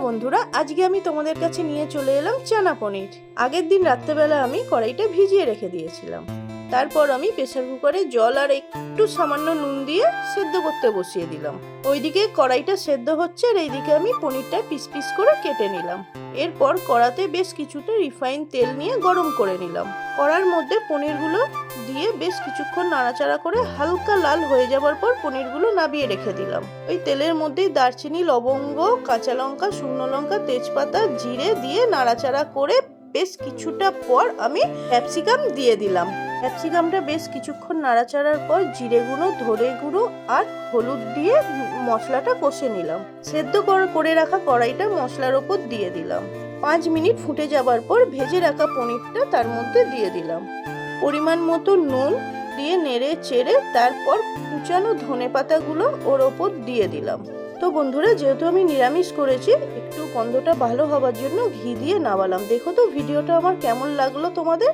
বন্ধুরা, আজকে আমি তোমাদের কাছে নিয়ে চলে এলাম চানা পনির। আগের দিন রাত্রেবেলা আমি কড়াইটা ভিজিয়ে রেখে দিয়েছিলাম। তারপর আমি প্রেসার কুকারে জল আর একটু সামান্য নুন দিয়ে সেদ্ধ করতে বসিয়ে দিলাম। ওইদিকে কড়াইটা সেদ্ধ হচ্ছে আর এইদিকে আমি পনিরটা পিস পিস করে কেটে নিলাম। এরপর কড়াতে বেশ কিছুটা রিফাইন তেল নিয়ে গরম করে নিলাম। কড়ার মধ্যে পনিরগুলো দিয়ে বেশ কিছুক্ষণ নাড়াচাড়া করে হালকা লাল হয়ে যাওয়ার পর পনিরগুলো নামিয়ে রেখে দিলাম। ওই তেলের মধ্যে দারচিনি, লবঙ্গ, কাঁচা লঙ্কা, শুকনো লঙ্কা, তেজপাতা, জিরে দিয়ে নাড়াচাড়া করে বেশ কিছুটা পর আমি ক্যাপসিকাম দিয়ে দিলাম। ক্যাপসিকামটা বেশ কিছুক্ষণ নাড়াচাড়ার পর জিরে গুঁড়ো, ধনে গুঁড়ো আর হলুদ দিয়ে মশলাটা কষে নিলাম। সেদ্ধ করে রাখা কড়াইটা মশলার ওপর দিয়ে দিলাম। 5 মিনিট ফুটে যাবার পর ভেজে রাখা পনিরটা তার মধ্যে দিয়ে দিলাম। পরিমাণ মতো নুন দিয়ে নেড়ে চেড়ে তারপর কুচানো ধনেপাতাগুলো ওর ওপর দিয়ে দিলাম। তো বন্ধুরা, যেহেতু আমি নিরামিষ করেছি, একটু গন্ধটা ভালো হবার জন্য ঘি দিয়ে নামালাম। দেখো তো ভিডিওটা আমার কেমন লাগলো তোমাদের।